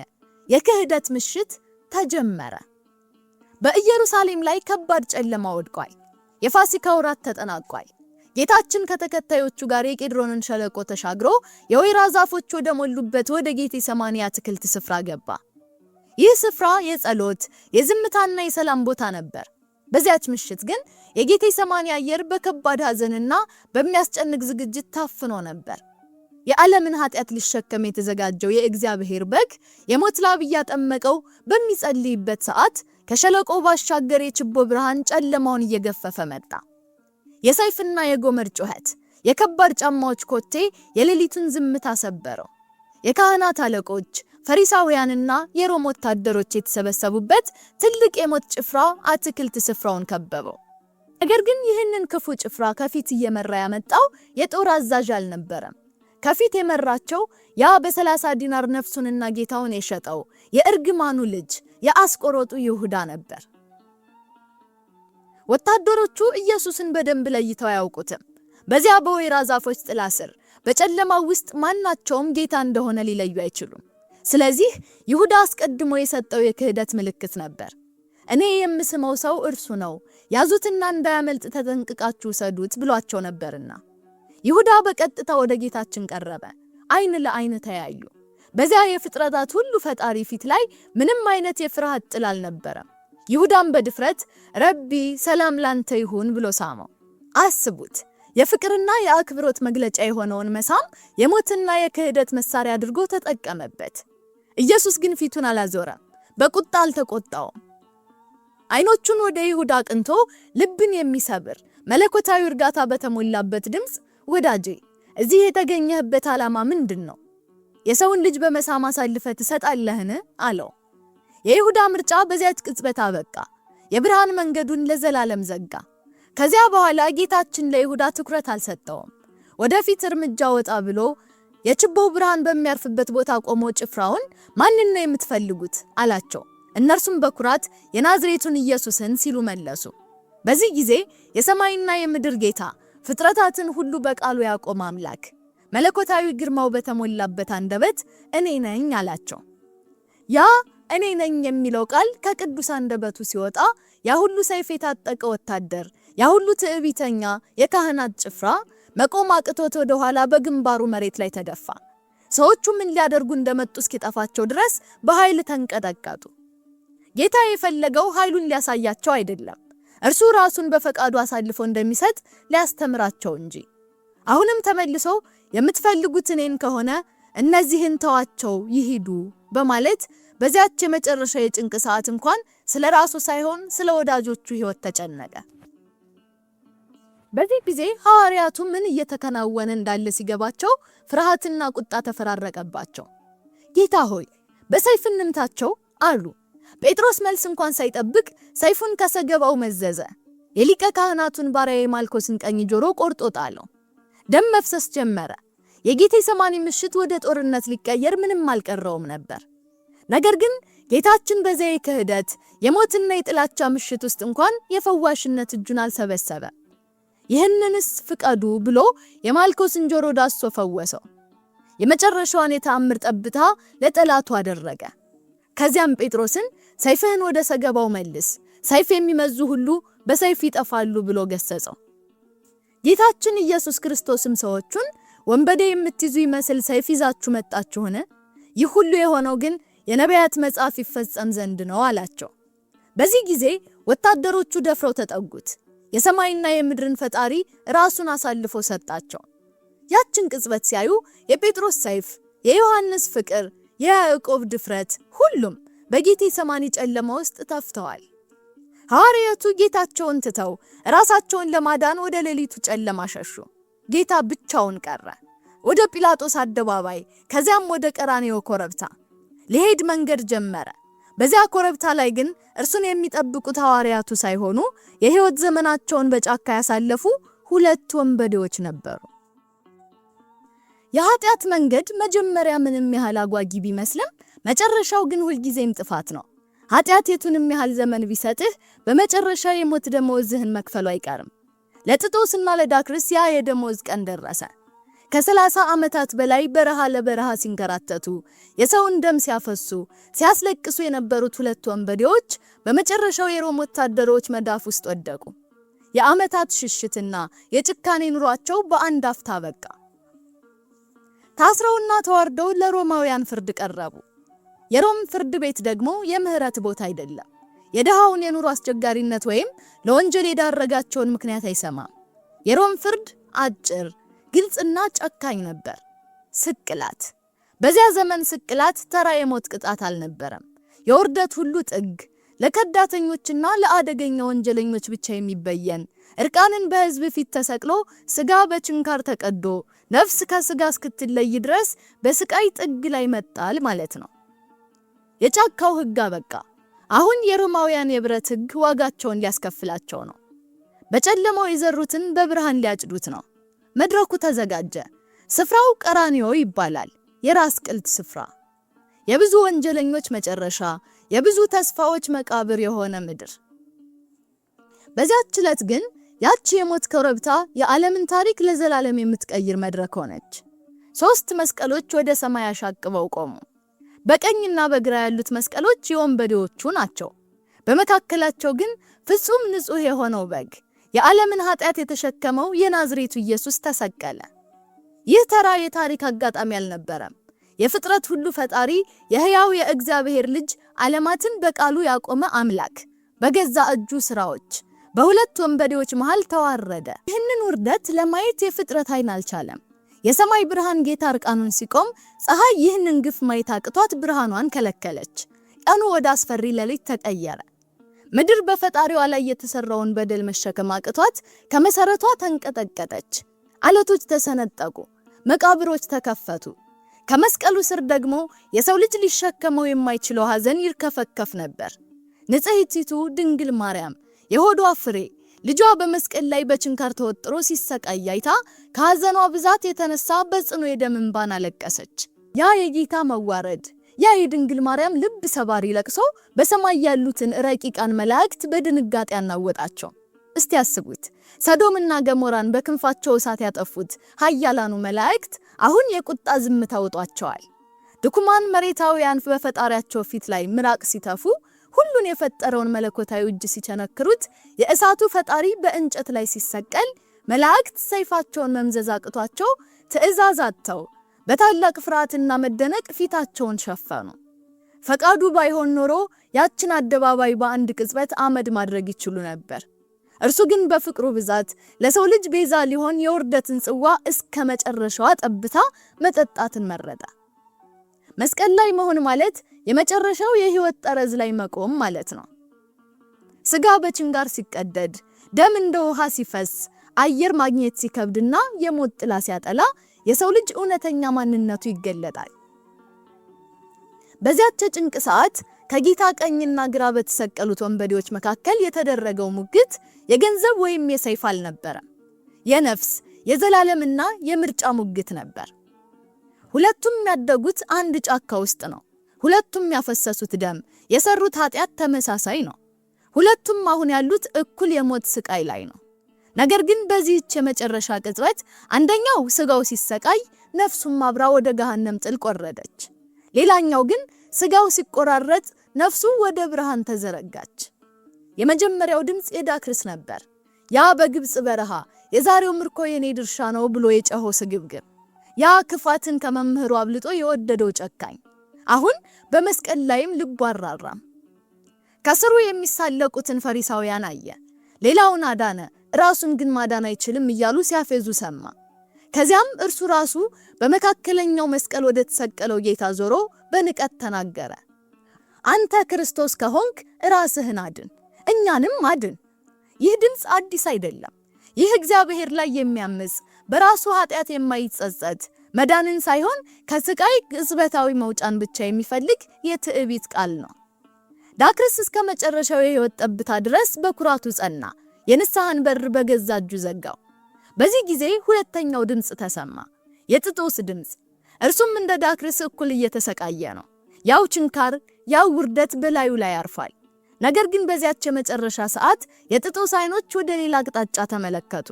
የክህደት ምሽት ተጀመረ። በኢየሩሳሌም ላይ ከባድ ጨለማ ወድቋል። የፋሲካ ወራት ተጠናቋል። ጌታችን ከተከታዮቹ ጋር የቄድሮንን ሸለቆ ተሻግሮ የወይራ ዛፎች ወደ ሞሉበት ወደ ጌቴሰማኒ አትክልት ስፍራ ገባ። ይህ ስፍራ የጸሎት፣ የዝምታና የሰላም ቦታ ነበር። በዚያች ምሽት ግን የጌቴሰማኒ አየር በከባድ ሐዘንና በሚያስጨንቅ ዝግጅት ታፍኖ ነበር። የዓለምን ኃጢአት ሊሸከም የተዘጋጀው የእግዚአብሔር በግ የሞት ላብ እያጠመቀው በሚጸልይበት ሰዓት ከሸለቆ ባሻገር የችቦ ብርሃን ጨለማውን እየገፈፈ መጣ። የሰይፍና የጎመር ጩኸት፣ የከባድ ጫማዎች ኮቴ የሌሊቱን ዝምታ ሰበረው። የካህናት አለቆች፣ ፈሪሳውያንና የሮም ወታደሮች የተሰበሰቡበት ትልቅ የሞት ጭፍራ አትክልት ስፍራውን ከበበው። ነገር ግን ይህንን ክፉ ጭፍራ ከፊት እየመራ ያመጣው የጦር አዛዥ አልነበረም። ከፊት የመራቸው ያ በ30 ዲናር ነፍሱንና ጌታውን የሸጠው የእርግማኑ ልጅ የአስቆሮጡ ይሁዳ ነበር። ወታደሮቹ ኢየሱስን በደንብ ለይተው አያውቁትም። በዚያ በወይራ ዛፎች ጥላ ስር በጨለማው ውስጥ ማናቸውም ጌታ እንደሆነ ሊለዩ አይችሉም። ስለዚህ ይሁዳ አስቀድሞ የሰጠው የክህደት ምልክት ነበር። እኔ የምስመው ሰው እርሱ ነው፣ ያዙትና እንዳያመልጥ ተጠንቅቃችሁ ሰዱት ብሏቸው ነበርና። ይሁዳ በቀጥታ ወደ ጌታችን ቀረበ። አይን ለአይን ተያዩ። በዚያ የፍጥረታት ሁሉ ፈጣሪ ፊት ላይ ምንም አይነት የፍርሃት ጥል አልነበረም። ይሁዳም በድፍረት ረቢ ሰላም ላንተ ይሁን ብሎ ሳመው። አስቡት፣ የፍቅርና የአክብሮት መግለጫ የሆነውን መሳም የሞትና የክህደት መሳሪያ አድርጎ ተጠቀመበት። ኢየሱስ ግን ፊቱን አላዞረም፣ በቁጣ አልተቆጣውም። አይኖቹን ወደ ይሁዳ አቅንቶ ልብን የሚሰብር መለኮታዊ እርጋታ በተሞላበት ድምፅ ወዳጄ እዚህ የተገኘህበት ዓላማ ምንድነው? የሰውን ልጅ በመሳም አሳልፈህ ትሰጣለህን? አለው። የይሁዳ ምርጫ በዚያች ቅጽበት አበቃ። የብርሃን መንገዱን ለዘላለም ዘጋ። ከዚያ በኋላ ጌታችን ለይሁዳ ትኩረት አልሰጠውም። ወደፊት እርምጃ ወጣ ብሎ የችቦው ብርሃን በሚያርፍበት ቦታ ቆሞ ጭፍራውን ማንን ነው የምትፈልጉት አላቸው። እነርሱም በኩራት የናዝሬቱን ኢየሱስን ሲሉ መለሱ። በዚህ ጊዜ የሰማይና የምድር ጌታ ፍጥረታትን ሁሉ በቃሉ ያቆመ አምላክ መለኮታዊ ግርማው በተሞላበት አንደበት እኔ ነኝ አላቸው። ያ እኔ ነኝ የሚለው ቃል ከቅዱስ አንደበቱ ሲወጣ ያ ሁሉ ሰይፍ የታጠቀ ወታደር፣ ያ ሁሉ ትዕቢተኛ የካህናት ጭፍራ መቆም አቅቶት ወደ ኋላ በግንባሩ መሬት ላይ ተደፋ። ሰዎቹ ምን ሊያደርጉ እንደመጡ እስኪጠፋቸው ድረስ በኃይል ተንቀጠቀጡ። ጌታ የፈለገው ኃይሉን ሊያሳያቸው አይደለም፣ እርሱ ራሱን በፈቃዱ አሳልፎ እንደሚሰጥ ሊያስተምራቸው እንጂ። አሁንም ተመልሶ የምትፈልጉት እኔን ከሆነ እነዚህን ተዋቸው ይሂዱ በማለት በዚያች የመጨረሻ የጭንቅ ሰዓት እንኳን ስለ ራሱ ሳይሆን ስለ ወዳጆቹ ሕይወት ተጨነቀ። በዚህ ጊዜ ሐዋርያቱ ምን እየተከናወነ እንዳለ ሲገባቸው ፍርሃትና ቁጣ ተፈራረቀባቸው። ጌታ ሆይ በሰይፍ እንምታቸው አሉ። ጴጥሮስ መልስ እንኳን ሳይጠብቅ ሰይፉን ከሰገባው መዘዘ። የሊቀ ካህናቱን ባሪያ የማልኮስን ቀኝ ጆሮ ቆርጦ ጣለው። ደም መፍሰስ ጀመረ። የጌቴሰማኒ ምሽት ወደ ጦርነት ሊቀየር ምንም አልቀረውም ነበር። ነገር ግን ጌታችን በዚያ የክህደት የሞትና የጥላቻ ምሽት ውስጥ እንኳን የፈዋሽነት እጁን አልሰበሰበ። ይህንንስ ፍቀዱ ብሎ የማልኮስን ጆሮ ዳሶ ፈወሰው። የመጨረሻዋን የተአምር ጠብታ ለጠላቱ አደረገ። ከዚያም ጴጥሮስን ሰይፍህን ወደ ሰገባው መልስ፣ ሰይፍ የሚመዙ ሁሉ በሰይፍ ይጠፋሉ ብሎ ገሰጸው። ጌታችን ኢየሱስ ክርስቶስም ሰዎቹን ወንበዴ የምትይዙ ይመስል ሰይፍ ይዛችሁ መጣችሁን? ይህ ሁሉ የሆነው ግን የነቢያት መጽሐፍ ይፈጸም ዘንድ ነው አላቸው። በዚህ ጊዜ ወታደሮቹ ደፍረው ተጠጉት። የሰማይና የምድርን ፈጣሪ ራሱን አሳልፎ ሰጣቸው። ያችን ቅጽበት ሲያዩ የጴጥሮስ ሰይፍ፣ የዮሐንስ ፍቅር፣ የያዕቆብ ድፍረት ሁሉም በጌቴሰማኒ ጨለማ ውስጥ ተፍተዋል። ሐዋርያቱ ጌታቸውን ትተው ራሳቸውን ለማዳን ወደ ሌሊቱ ጨለማ ሸሹ። ጌታ ብቻውን ቀረ። ወደ ጲላጦስ አደባባይ፣ ከዚያም ወደ ቀራንዮ ኮረብታ ሊሄድ መንገድ ጀመረ። በዚያ ኮረብታ ላይ ግን እርሱን የሚጠብቁት ሐዋርያቱ ሳይሆኑ የሕይወት ዘመናቸውን በጫካ ያሳለፉ ሁለት ወንበዴዎች ነበሩ። የኃጢአት መንገድ መጀመሪያ ምንም ያህል አጓጊ ቢመስልም መጨረሻው ግን ሁልጊዜም ጥፋት ነው። ኃጢአት የቱንም ያህል ዘመን ቢሰጥህ በመጨረሻ የሞት ደመወዝህን መክፈሉ አይቀርም። ለጥጦስና ለዳክርስ ያ የደመወዝ ቀን ደረሰ። ከ30 ዓመታት በላይ በረሃ ለበረሃ ሲንከራተቱ የሰውን ደም ሲያፈሱ ሲያስለቅሱ የነበሩት ሁለት ወንበዴዎች በመጨረሻው የሮም ወታደሮች መዳፍ ውስጥ ወደቁ። የዓመታት ሽሽትና የጭካኔ ኑሯቸው በአንድ አፍታ በቃ። ታስረውና ተዋርደው ለሮማውያን ፍርድ ቀረቡ። የሮም ፍርድ ቤት ደግሞ የምህረት ቦታ አይደለም። የደሃውን የኑሮ አስቸጋሪነት ወይም ለወንጀል የዳረጋቸውን ምክንያት አይሰማም። የሮም ፍርድ አጭር፣ ግልጽና ጨካኝ ነበር። ስቅላት። በዚያ ዘመን ስቅላት ተራ የሞት ቅጣት አልነበረም። የውርደት ሁሉ ጥግ፣ ለከዳተኞችና ለአደገኛ ወንጀለኞች ብቻ የሚበየን፣ እርቃንን በሕዝብ ፊት ተሰቅሎ ስጋ በችንካር ተቀዶ ነፍስ ከስጋ እስክትለይ ድረስ በስቃይ ጥግ ላይ መጣል ማለት ነው። የጫካው ሕግ አበቃ። አሁን የሮማውያን የብረት ሕግ ዋጋቸውን ሊያስከፍላቸው ነው። በጨለማው የዘሩትን በብርሃን ሊያጭዱት ነው። መድረኩ ተዘጋጀ። ስፍራው ቀራንዮ ይባላል፣ የራስ ቅልት ስፍራ፣ የብዙ ወንጀለኞች መጨረሻ፣ የብዙ ተስፋዎች መቃብር የሆነ ምድር። በዚያች ዕለት ግን ያቺ የሞት ኮረብታ የዓለምን ታሪክ ለዘላለም የምትቀይር መድረክ ሆነች። 3 መስቀሎች ወደ ሰማይ አሻቅበው ቆሙ። በቀኝና በግራ ያሉት መስቀሎች የወንበዴዎቹ ናቸው። በመካከላቸው ግን ፍጹም ንጹህ የሆነው በግ፣ የዓለምን ኃጢአት የተሸከመው የናዝሬቱ ኢየሱስ ተሰቀለ። ይህ ተራ የታሪክ አጋጣሚ አልነበረም። የፍጥረት ሁሉ ፈጣሪ፣ የሕያው የእግዚአብሔር ልጅ፣ ዓለማትን በቃሉ ያቆመ አምላክ በገዛ እጁ ስራዎች በሁለት ወንበዴዎች መሃል ተዋረደ። ይህንን ውርደት ለማየት የፍጥረት ዓይን አልቻለም። የሰማይ ብርሃን ጌታ እርቃኑን ሲቆም ፀሐይ ይህንን ግፍ ማየት አቅቷት ብርሃኗን ከለከለች። ቀኑ ወደ አስፈሪ ሌሊት ተቀየረ። ምድር በፈጣሪዋ ላይ የተሰራውን በደል መሸከም አቅቷት ከመሰረቷ ተንቀጠቀጠች። አለቶች ተሰነጠቁ። መቃብሮች ተከፈቱ። ከመስቀሉ ስር ደግሞ የሰው ልጅ ሊሸከመው የማይችለው ሐዘን ይርከፈከፍ ነበር። ንጽሕቲቱ ድንግል ማርያም የሆዷ ፍሬ ልጇ በመስቀል ላይ በችንካር ተወጥሮ ሲሰቃይ አይታ ከሐዘኗ ብዛት የተነሳ በጽኑ የደም እንባን አለቀሰች። ያ የጌታ መዋረድ፣ ያ የድንግል ማርያም ልብ ሰባሪ ለቅሶ በሰማይ ያሉትን ረቂቃን መላእክት በድንጋጤ ያናወጣቸው። እስቲ ያስቡት፣ ሰዶምና ገሞራን በክንፋቸው እሳት ያጠፉት ኃያላኑ መላእክት አሁን የቁጣ ዝምታ ወጧቸዋል። ድኩማን መሬታውያን በፈጣሪያቸው ፊት ላይ ምራቅ ሲተፉ፣ ሁሉን የፈጠረውን መለኮታዊ እጅ ሲቸነክሩት፣ የእሳቱ ፈጣሪ በእንጨት ላይ ሲሰቀል፣ መላእክት ሰይፋቸውን መምዘዝ አቅቷቸው ትእዛዝ አጥተው በታላቅ ፍርሃትና መደነቅ ፊታቸውን ሸፈኑ። ፈቃዱ ባይሆን ኖሮ ያችን አደባባይ በአንድ ቅጽበት አመድ ማድረግ ይችሉ ነበር። እርሱ ግን በፍቅሩ ብዛት ለሰው ልጅ ቤዛ ሊሆን የውርደትን ጽዋ እስከ መጨረሻዋ ጠብታ መጠጣትን መረጠ። መስቀል ላይ መሆን ማለት የመጨረሻው የህይወት ጠረዝ ላይ መቆም ማለት ነው። ስጋ በችንጋር ሲቀደድ፣ ደም እንደ ውሃ ሲፈስ፣ አየር ማግኘት ሲከብድና የሞት ጥላ ሲያጠላ የሰው ልጅ እውነተኛ ማንነቱ ይገለጣል። በዚያች ጭንቅ ሰዓት ከጌታ ቀኝና ግራ በተሰቀሉት ወንበዴዎች መካከል የተደረገው ሙግት የገንዘብ ወይም የሰይፍ አልነበረም። የነፍስ የዘላለምና የምርጫ ሙግት ነበር። ሁለቱም ያደጉት አንድ ጫካ ውስጥ ነው። ሁለቱም ያፈሰሱት ደም፣ የሰሩት ኃጢአት ተመሳሳይ ነው። ሁለቱም አሁን ያሉት እኩል የሞት ስቃይ ላይ ነው። ነገር ግን በዚህች የመጨረሻ ቅጽበት አንደኛው ስጋው ሲሰቃይ ነፍሱም አብራ ወደ ገሃነም ጥልቅ ወረደች። ሌላኛው ግን ስጋው ሲቆራረጥ ነፍሱ ወደ ብርሃን ተዘረጋች። የመጀመሪያው ድምጽ የዳክርስ ነበር። ያ በግብጽ በረሃ የዛሬው ምርኮ የኔ ድርሻ ነው ብሎ የጨኸው ስግብግብ፣ ያ ክፋትን ከመምህሩ አብልጦ የወደደው ጨካኝ፣ አሁን በመስቀል ላይም ልቡ አራራም። ከስሩ የሚሳለቁትን ፈሪሳውያን አየ። ሌላውን አዳነ፣ ራሱን ግን ማዳን አይችልም እያሉ ሲያፌዙ ሰማ። ከዚያም እርሱ ራሱ በመካከለኛው መስቀል ወደ ተሰቀለው ጌታ ዞሮ በንቀት ተናገረ። አንተ ክርስቶስ ከሆንክ ራስህን አድን፣ እኛንም አድን። ይህ ድምጽ አዲስ አይደለም። ይህ እግዚአብሔር ላይ የሚያምጽ በራሱ ኃጢአት የማይጸጸት መዳንን ሳይሆን ከስቃይ ቅጽበታዊ መውጫን ብቻ የሚፈልግ የትዕቢት ቃል ነው። ዳክርስ እስከ መጨረሻው የህይወት ጠብታ ድረስ በኩራቱ ጸና። የንስሐን በር በገዛ እጁ ዘጋው። በዚህ ጊዜ ሁለተኛው ድምጽ ተሰማ፣ የጥጦስ ድምጽ። እርሱም እንደ ዳክርስ እኩል እየተሰቃየ ነው። ያው ችንካር፣ ያው ውርደት በላዩ ላይ ያርፋል። ነገር ግን በዚያች የመጨረሻ ሰዓት የጥጦስ አይኖች ወደ ሌላ አቅጣጫ ተመለከቱ።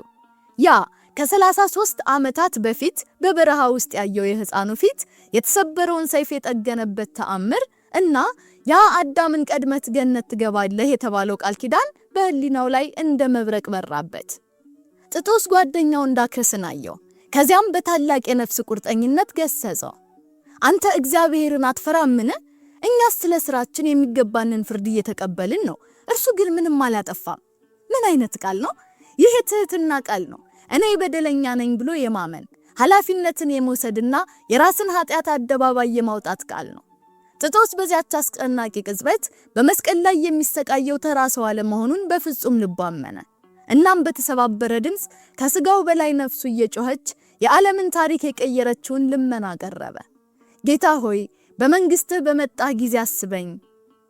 ያ ከ33 ዓመታት በፊት በበረሃ ውስጥ ያየው የሕፃኑ ፊት፣ የተሰበረውን ሰይፍ የጠገነበት ተአምር እና ያ አዳምን ቀድመት ገነት ትገባለህ የተባለው ቃል ኪዳን በህሊናው ላይ እንደ መብረቅ በራበት። ጥጦስ ጓደኛውን ዳክርስን አየው። ከዚያም በታላቅ የነፍስ ቁርጠኝነት ገሰጸው። አንተ እግዚአብሔርን አትፈራምን? እኛስ ስለ ስራችን የሚገባንን ፍርድ እየተቀበልን ነው። እርሱ ግን ምንም አላጠፋም። ምን አይነት ቃል ነው ይህ? የትህትና ቃል ነው። እኔ በደለኛ ነኝ ብሎ የማመን ኃላፊነትን የመውሰድና የራስን ኃጢአት አደባባይ የማውጣት ቃል ነው። ጥጦስ በዚያች አስጨናቂ ቅጽበት በመስቀል ላይ የሚሰቃየው ተራ ሰው አለመሆኑን በፍጹም ልቡ አመነ። እናም በተሰባበረ ድምጽ ከስጋው በላይ ነፍሱ እየጮኸች የዓለምን ታሪክ የቀየረችውን ልመና ቀረበ። ጌታ ሆይ በመንግስትህ በመጣህ ጊዜ አስበኝ።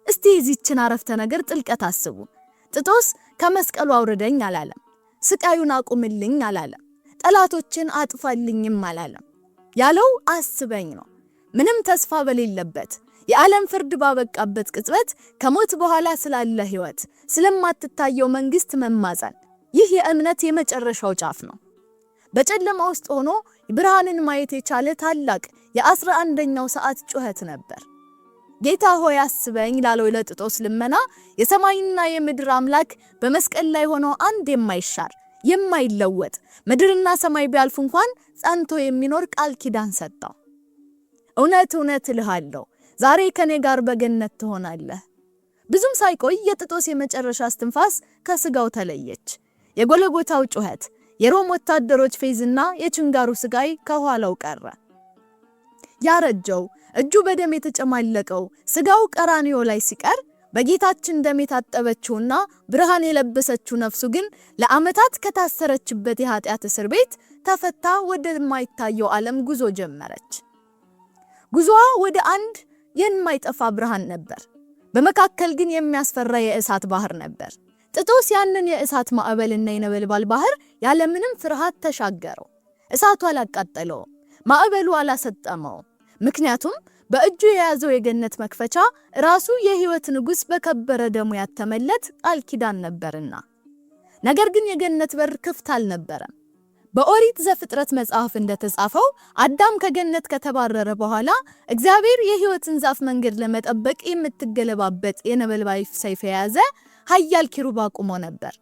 እስቲ የዚህችን አረፍተ ነገር ጥልቀት አስቡ። ጥጦስ ከመስቀሉ አውርደኝ አላለም። ስቃዩን አቁምልኝ አላለም። ጠላቶችን አጥፋልኝም አላለም። ያለው አስበኝ ነው። ምንም ተስፋ በሌለበት የዓለም ፍርድ ባበቃበት ቅጽበት ከሞት በኋላ ስላለ ህይወት፣ ስለማትታየው መንግስት መማጸን፣ ይህ የእምነት የመጨረሻው ጫፍ ነው። በጨለማ ውስጥ ሆኖ ብርሃንን ማየት የቻለ ታላቅ የ11ኛው ሰዓት ጩኸት ነበር። ጌታ ሆይ አስበኝ ላለው ለጥጦስ ልመና የሰማይና የምድር አምላክ በመስቀል ላይ ሆኖ አንድ የማይሻር የማይለወጥ ምድርና ሰማይ ቢያልፉ እንኳን ጸንቶ የሚኖር ቃል ኪዳን ሰጠው። እውነት እውነት እልሃለሁ ዛሬ ከኔ ጋር በገነት ትሆናለህ። ብዙም ሳይቆይ የጥጦስ የመጨረሻ እስትንፋስ ከስጋው ተለየች። የጎልጎታው ጩኸት፣ የሮም ወታደሮች ፌዝና የችንጋሩ ስቃይ ከኋላው ቀረ። ያረጀው እጁ በደም የተጨማለቀው ስጋው ቀራንዮ ላይ ሲቀር በጌታችን ደም የታጠበችውና ብርሃን የለበሰችው ነፍሱ ግን ለዓመታት ከታሰረችበት የኃጢአት እስር ቤት ተፈታ ወደማይታየው ዓለም ጉዞ ጀመረች። ጉዞዋ ወደ አንድ የማይጠፋ ብርሃን ነበር። በመካከል ግን የሚያስፈራ የእሳት ባህር ነበር። ጥጦስ ያንን የእሳት ማዕበልና የነበልባል ባህር ያለምንም ፍርሃት ተሻገረው። እሳቱ አላቃጠለው፣ ማዕበሉ አላሰጠመው። ምክንያቱም በእጁ የያዘው የገነት መክፈቻ ራሱ የሕይወት ንጉሥ በከበረ ደሙ ያተመለት ቃል ኪዳን ነበርና። ነገር ግን የገነት በር ክፍት አልነበረም። በኦሪት ዘፍጥረት መጽሐፍ እንደተጻፈው አዳም ከገነት ከተባረረ በኋላ እግዚአብሔር የሕይወትን ዛፍ መንገድ ለመጠበቅ የምትገለባበጥ የነበልባል ሰይፍ የያዘ ኃያል ኪሩብ አቁሞ ነበር።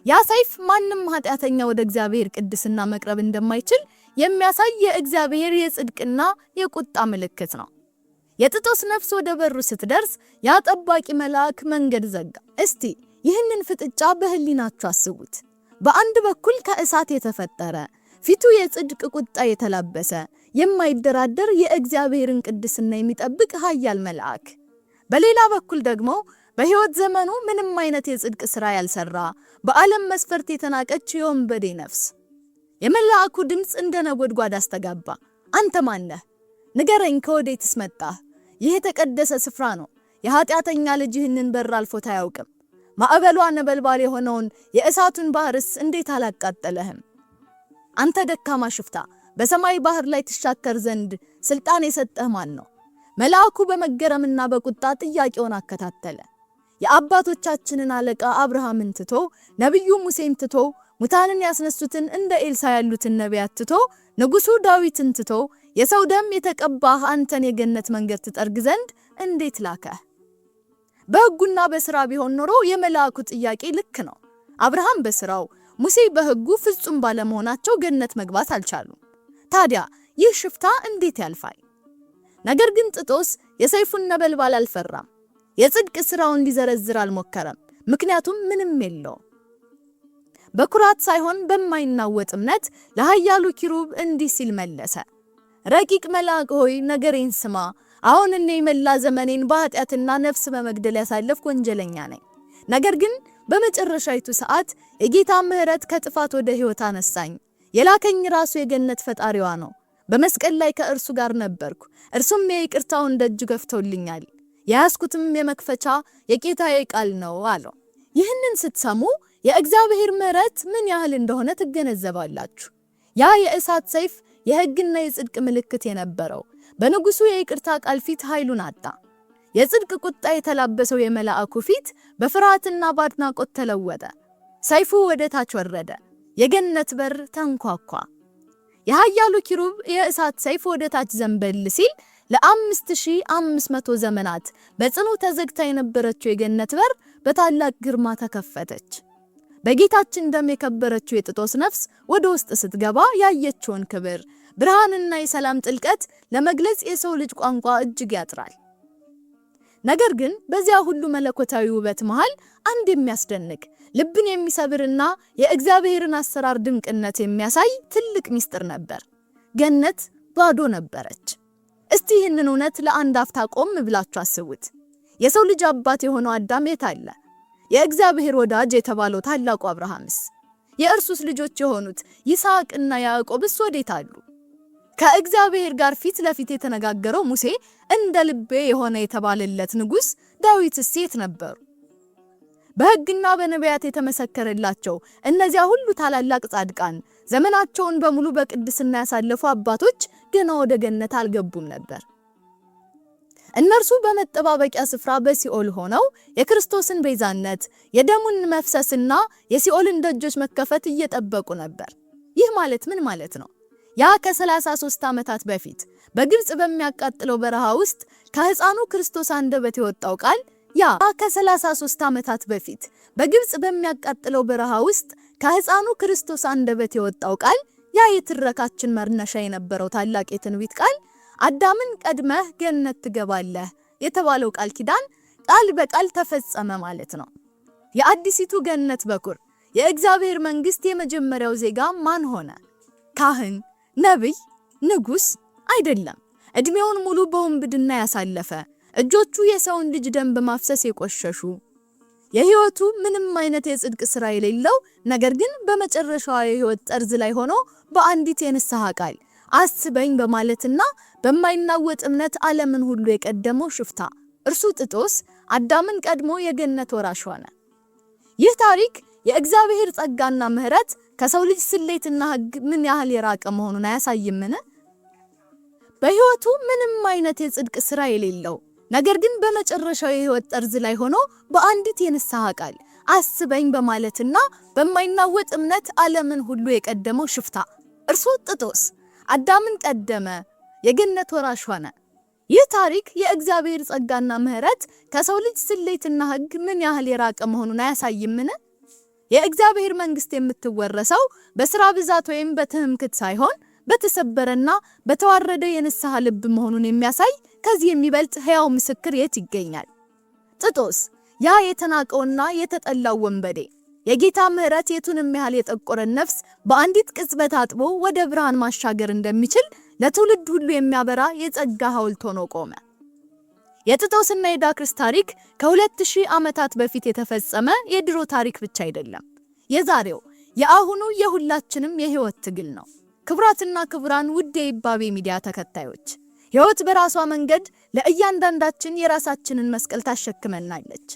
ያ ሰይፍ ማንም ኃጢአተኛ ወደ እግዚአብሔር ቅድስና መቅረብ እንደማይችል የሚያሳይ የእግዚአብሔር የጽድቅና የቁጣ ምልክት ነው። የጥጦስ ነፍስ ወደ በሩ ስትደርስ ያ ጠባቂ መልአክ መንገድ ዘጋ። እስቲ ይህንን ፍጥጫ በህሊናችሁ አስቡት። በአንድ በኩል ከእሳት የተፈጠረ ፊቱ የጽድቅ ቁጣ የተላበሰ የማይደራደር የእግዚአብሔርን ቅድስና የሚጠብቅ ኃያል መልአክ፣ በሌላ በኩል ደግሞ በሕይወት ዘመኑ ምንም አይነት የጽድቅ ሥራ ያልሰራ በዓለም መስፈርት የተናቀች የወንበዴ ነፍስ። የመልአኩ ድምፅ እንደ ነጎድጓድ አስተጋባ። አንተ ማን ነህ? ንገረኝ፣ ከወዴትስ መጣህ? ይህ የተቀደሰ ስፍራ ነው። የኃጢአተኛ ልጅ ይህንን በር አልፎት አያውቅም። ማዕበሏ ነበልባል የሆነውን የእሳቱን ባህርስ እንዴት አላቃጠለህም? አንተ ደካማ ሽፍታ፣ በሰማይ ባህር ላይ ትሻከር ዘንድ ስልጣን የሰጠህ ማን ነው? መልአኩ በመገረምና በቁጣ ጥያቄውን አከታተለ። የአባቶቻችንን አለቃ አብርሃምን ትቶ ነብዩ ሙሴን ትቶ ሙታንን ያስነሱትን እንደ ኤልሳ ያሉትን ነቢያት ትቶ ንጉሱ ዳዊትን ትቶ የሰው ደም የተቀባህ አንተን የገነት መንገድ ትጠርግ ዘንድ እንዴት ላከህ? በሕጉና በሥራ ቢሆን ኖሮ የመልአኩ ጥያቄ ልክ ነው። አብርሃም በሥራው ሙሴ በሕጉ ፍጹም ባለመሆናቸው ገነት መግባት አልቻሉም። ታዲያ ይህ ሽፍታ እንዴት ያልፋል? ነገር ግን ጥጦስ የሰይፉን ነበልባል አልፈራም። የጽድቅ ሥራውን ሊዘረዝር አልሞከረም። ምክንያቱም ምንም የለው። በኩራት ሳይሆን በማይናወጥ እምነት ለኃያሉ ኪሩብ እንዲህ ሲል መለሰ። ረቂቅ መልአክ ሆይ ነገሬን ስማ። አሁን እኔ መላ ዘመኔን በኃጢአትና ነፍስ በመግደል ያሳለፍኩ ወንጀለኛ ነኝ። ነገር ግን በመጨረሻይቱ ሰዓት የጌታ ምሕረት ከጥፋት ወደ ሕይወት አነሳኝ። የላከኝ ራሱ የገነት ፈጣሪዋ ነው። በመስቀል ላይ ከእርሱ ጋር ነበርኩ። እርሱም የይቅርታውን ደጅ ገፍቶልኛል። የያዝኩትም የመክፈቻ የጌታዬ ቃል ነው አለው። ይህንን ስትሰሙ የእግዚአብሔር ምሕረት ምን ያህል እንደሆነ ትገነዘባላችሁ። ያ የእሳት ሰይፍ የሕግና የጽድቅ ምልክት የነበረው በንጉሱ የይቅርታ ቃል ፊት ኃይሉን አጣ። የጽድቅ ቁጣ የተላበሰው የመልአኩ ፊት በፍርሃትና በአድናቆት ተለወጠ። ሰይፉ ወደ ታች ወረደ። የገነት በር ተንኳኳ። የኃያሉ ኪሩብ የእሳት ሰይፍ ወደ ታች ዘንበል ሲል ለ5500 ዘመናት በጽኑ ተዘግታ የነበረችው የገነት በር በታላቅ ግርማ ተከፈተች። በጌታችን ደም የከበረችው የጥጦስ ነፍስ ወደ ውስጥ ስትገባ ያየችውን ክብር፣ ብርሃንና የሰላም ጥልቀት ለመግለጽ የሰው ልጅ ቋንቋ እጅግ ያጥራል። ነገር ግን በዚያ ሁሉ መለኮታዊ ውበት መሃል አንድ የሚያስደንቅ ልብን የሚሰብርና የእግዚአብሔርን አሰራር ድንቅነት የሚያሳይ ትልቅ ምስጢር ነበር። ገነት ባዶ ነበረች። እስቲ ይህንን እውነት ለአንድ አፍታ ቆም ብላችሁ አስቡት። የሰው ልጅ አባት የሆነው አዳም የት አለ? የእግዚአብሔር ወዳጅ የተባለው ታላቁ አብርሃምስ? የእርሱስ ልጆች የሆኑት ይስሐቅና ያዕቆብስ ወዴት አሉ? ከእግዚአብሔር ጋር ፊት ለፊት የተነጋገረው ሙሴ እንደ ልቤ የሆነ የተባለለት ንጉሥ ዳዊትስ የት ነበሩ? በሕግና በነቢያት የተመሰከረላቸው እነዚያ ሁሉ ታላላቅ ጻድቃን ዘመናቸውን በሙሉ በቅድስና ያሳለፉ አባቶች ገና ወደ ገነት አልገቡም ነበር። እነርሱ በመጠባበቂያ ስፍራ በሲኦል ሆነው የክርስቶስን ቤዛነት፣ የደሙን መፍሰስና የሲኦልን ደጆች መከፈት እየጠበቁ ነበር። ይህ ማለት ምን ማለት ነው? ያ ከ33 ዓመታት በፊት በግብጽ በሚያቃጥለው በረሃ ውስጥ ከሕፃኑ ክርስቶስ አንደበት የወጣው ቃል ያ ከ33 ዓመታት በፊት በግብጽ በሚያቃጥለው በረሃ ውስጥ ከሕፃኑ ክርስቶስ አንደበት የወጣው ቃል ያ የትረካችን መርነሻ የነበረው ታላቅ የትንቢት ቃል አዳምን ቀድመህ ገነት ትገባለህ የተባለው ቃል ኪዳን ቃል በቃል ተፈጸመ ማለት ነው። የአዲሲቱ ገነት በኩር የእግዚአብሔር መንግስት የመጀመሪያው ዜጋ ማን ሆነ? ካህን፣ ነብይ፣ ንጉስ አይደለም። እድሜውን ሙሉ በወንብድና ያሳለፈ እጆቹ የሰውን ልጅ ደም በማፍሰስ የቆሸሹ የህይወቱ ምንም አይነት የጽድቅ ስራ የሌለው ነገር ግን በመጨረሻው የህይወት ጠርዝ ላይ ሆኖ በአንዲት የንስሐ ቃል አስበኝ በማለትና በማይናወጥ እምነት ዓለምን ሁሉ የቀደመው ሽፍታ እርሱ ጥጦስ አዳምን ቀድሞ የገነት ወራሽ ሆነ። ይህ ታሪክ የእግዚአብሔር ጸጋና ምህረት ከሰው ልጅ ስሌትና ህግ ምን ያህል የራቀ መሆኑን አያሳይምን? በህይወቱ ምንም አይነት የጽድቅ ስራ የሌለው ነገር ግን በመጨረሻው የህይወት ጠርዝ ላይ ሆኖ በአንዲት የንስሐ ቃል አስበኝ በማለትና በማይናወጥ እምነት ዓለምን ሁሉ የቀደመው ሽፍታ እርሱ ጥጦስ አዳምን ቀደመ የገነት ወራሽ ሆነ። ይህ ታሪክ የእግዚአብሔር ጸጋና ምህረት ከሰው ልጅ ስሌትና ህግ ምን ያህል የራቀ መሆኑን አያሳይምን? የእግዚአብሔር መንግስት የምትወረሰው በስራ ብዛት ወይም በትምክህት ሳይሆን በተሰበረና በተዋረደ የንስሐ ልብ መሆኑን የሚያሳይ ከዚህ የሚበልጥ ሕያው ምስክር የት ይገኛል? ጥጦስ ያ የተናቀውና የተጠላው ወንበዴ የጌታ ምህረት የቱንም ያህል የጠቆረን ነፍስ በአንዲት ቅጽበት አጥቦ ወደ ብርሃን ማሻገር እንደሚችል ለትውልድ ሁሉ የሚያበራ የጸጋ ሐውልት ሆኖ ቆመ። የጥጦስና የዳክርስ ታሪክ ከ2000 ዓመታት በፊት የተፈጸመ የድሮ ታሪክ ብቻ አይደለም። የዛሬው የአሁኑ የሁላችንም የህይወት ትግል ነው። ክብራትና ክብራን ውድ የይባቤ ሚዲያ ተከታዮች ህይወት በራሷ መንገድ ለእያንዳንዳችን የራሳችንን መስቀል ታሸክመናለች።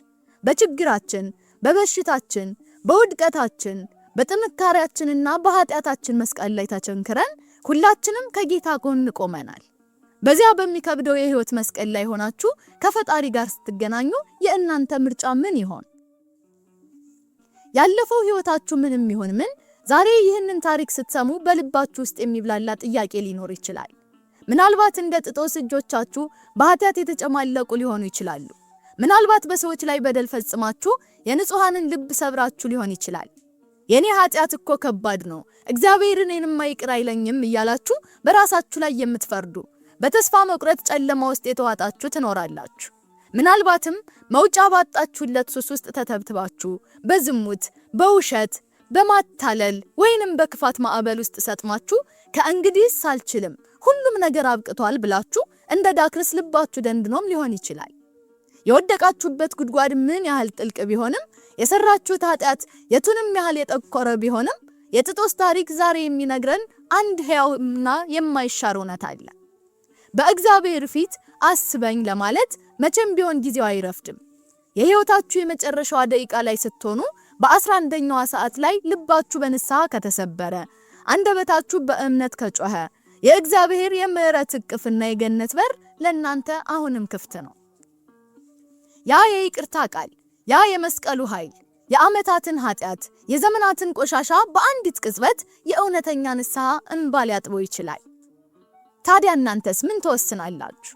በችግራችን፣ በበሽታችን፣ በውድቀታችን፣ በጥንካሬያችንና በኃጢአታችን መስቀል ላይ ተቸንክረን ሁላችንም ከጌታ ጎን ቆመናል። በዚያ በሚከብደው የህይወት መስቀል ላይ ሆናችሁ ከፈጣሪ ጋር ስትገናኙ የእናንተ ምርጫ ምን ይሆን? ያለፈው ህይወታችሁ ምንም ይሁን ምን ዛሬ ይህንን ታሪክ ስትሰሙ በልባችሁ ውስጥ የሚብላላ ጥያቄ ሊኖር ይችላል። ምናልባት እንደ ጥጦስ እጆቻችሁ በኃጢአት የተጨማለቁ ሊሆኑ ይችላሉ። ምናልባት በሰዎች ላይ በደል ፈጽማችሁ የንጹሃንን ልብ ሰብራችሁ ሊሆን ይችላል። የኔ ኃጢአት እኮ ከባድ ነው፣ እግዚአብሔር እኔንም አይቅር አይለኝም እያላችሁ በራሳችሁ ላይ የምትፈርዱ በተስፋ መቁረጥ ጨለማ ውስጥ የተዋጣችሁ ትኖራላችሁ። ምናልባትም መውጫ ባጣችሁለት ሱስ ውስጥ ተተብትባችሁ በዝሙት፣ በውሸት፣ በማታለል ወይንም በክፋት ማዕበል ውስጥ ሰጥማችሁ ከእንግዲህ ሳልችልም ሁሉም ነገር አብቅቷል ብላችሁ እንደ ዳክርስ ልባችሁ ደንድኖም ሊሆን ይችላል። የወደቃችሁበት ጉድጓድ ምን ያህል ጥልቅ ቢሆንም የሰራችሁት ኃጢአት የቱንም ያህል የጠቆረ ቢሆንም የጥጦስ ታሪክ ዛሬ የሚነግረን አንድ ሕያውና የማይሻር እውነት አለ። በእግዚአብሔር ፊት አስበኝ ለማለት መቼም ቢሆን ጊዜው አይረፍድም። የህይወታችሁ የመጨረሻዋ ደቂቃ ላይ ስትሆኑ በ11ኛዋ ሰዓት ላይ ልባችሁ በንስሐ ከተሰበረ፣ አንደበታችሁ በእምነት ከጮኸ የእግዚአብሔር የምህረት እቅፍና የገነት በር ለእናንተ አሁንም ክፍት ነው። ያ የይቅርታ ቃል፣ ያ የመስቀሉ ኃይል የዓመታትን ኃጢአት፣ የዘመናትን ቆሻሻ በአንዲት ቅጽበት የእውነተኛ ንስሐ እንባ ሊያጥበው ይችላል። ታዲያ እናንተስ ምን ተወስናላችሁ?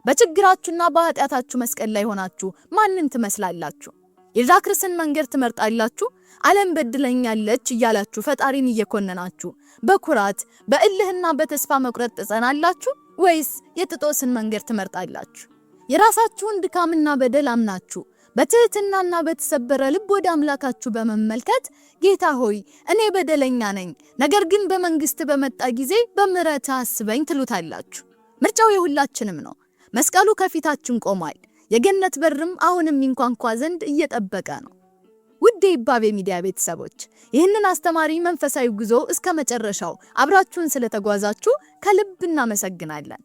በችግራችሁና በኃጢአታችሁ መስቀል ላይ ሆናችሁ ማንን ትመስላላችሁ? የዳክርስን መንገድ ትመርጣላችሁ? ዓለም በድለኛለች እያላችሁ ፈጣሪን እየኮነናችሁ በኩራት በእልህና በተስፋ መቁረጥ ትጸናላችሁ? ወይስ የጥጦስን መንገድ ትመርጣላችሁ? የራሳችሁን ድካምና በደል አምናችሁ በትህትናና በተሰበረ ልብ ወደ አምላካችሁ በመመልከት ጌታ ሆይ እኔ በደለኛ ነኝ፣ ነገር ግን በመንግስት በመጣ ጊዜ በምህረት አስበኝ ትሉታላችሁ? ምርጫው የሁላችንም ነው። መስቀሉ ከፊታችን ቆሟል። የገነት በርም አሁንም ይንኳንኳ ዘንድ እየጠበቀ ነው። ውድ የይባቤ ሚዲያ ቤተሰቦች ይህንን አስተማሪ መንፈሳዊ ጉዞ እስከ መጨረሻው አብራችሁን ስለተጓዛችሁ ከልብ እናመሰግናለን።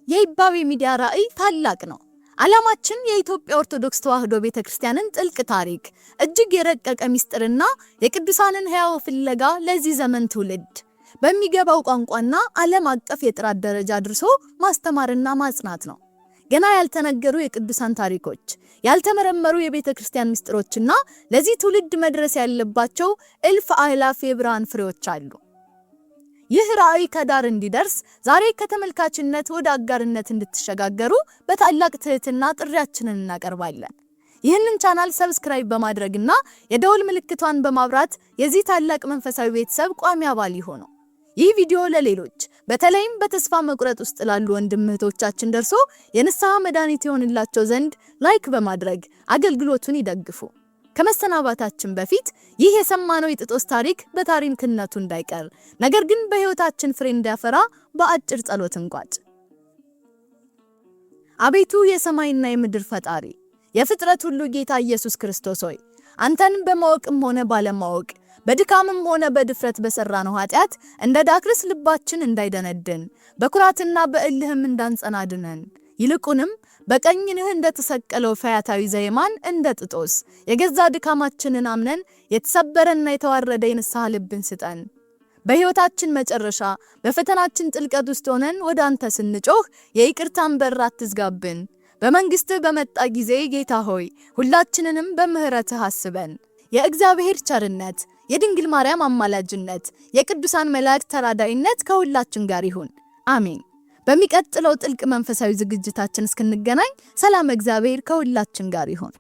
የይባቤ ሚዲያ ራዕይ ታላቅ ነው። ዓላማችን የኢትዮጵያ ኦርቶዶክስ ተዋሕዶ ቤተክርስቲያንን ጥልቅ ታሪክ፣ እጅግ የረቀቀ ምስጢርና የቅዱሳንን ሕያው ፍለጋ ለዚህ ዘመን ትውልድ በሚገባው ቋንቋና ዓለም አቀፍ የጥራት ደረጃ ድርሶ ማስተማርና ማጽናት ነው። ገና ያልተነገሩ የቅዱሳን ታሪኮች፣ ያልተመረመሩ የቤተክርስቲያን ምስጢሮችና ለዚህ ትውልድ መድረስ ያለባቸው እልፍ አእላፍ የብርሃን ፍሬዎች አሉ። ይህ ራዕይ ከዳር እንዲደርስ ዛሬ ከተመልካችነት ወደ አጋርነት እንድትሸጋገሩ በታላቅ ትህትና ጥሪያችንን እናቀርባለን። ይህንን ቻናል ሰብስክራይብ በማድረግና የደወል ምልክቷን በማብራት የዚህ ታላቅ መንፈሳዊ ቤተሰብ ቋሚ አባል ይሁኑ። ይህ ቪዲዮ ለሌሎች በተለይም በተስፋ መቁረጥ ውስጥ ላሉ ወንድም እህቶቻችን ደርሶ የንስሐ መድኃኒት ይሆንላቸው ዘንድ ላይክ በማድረግ አገልግሎቱን ይደግፉ። ከመሰናባታችን በፊት ይህ የሰማነው የጥጦስ ታሪክ በታሪክነቱ እንዳይቀር ነገር ግን በሕይወታችን ፍሬ እንዲያፈራ በአጭር ጸሎት እንቋጭ። አቤቱ የሰማይና የምድር ፈጣሪ የፍጥረት ሁሉ ጌታ ኢየሱስ ክርስቶስ ሆይ አንተን በማወቅም ሆነ ባለማወቅ በድካምም ሆነ በድፍረት በሰራነው ኃጢአት እንደ ዳክርስ ልባችን እንዳይደነድን በኩራትና በእልህም እንዳንጸናድነን ይልቁንም በቀኝህ እንደተሰቀለው ፈያታዊ ዘይማን እንደ ጥጦስ የገዛ ድካማችንን አምነን የተሰበረና የተዋረደ የንስሐ ልብን ስጠን። በሕይወታችን መጨረሻ በፈተናችን ጥልቀት ውስጥ ሆነን ወደ አንተ ስንጮህ የይቅርታን በር አትዝጋብን። በመንግሥትህ በመጣ ጊዜ ጌታ ሆይ ሁላችንንም በምህረትህ አስበን። የእግዚአብሔር ቸርነት፣ የድንግል ማርያም አማላጅነት፣ የቅዱሳን መላእክት ተራዳኢነት ከሁላችን ጋር ይሁን። አሜን። በሚቀጥለው ጥልቅ መንፈሳዊ ዝግጅታችን እስክንገናኝ ሰላም እግዚአብሔር ከሁላችን ጋር ይሁን።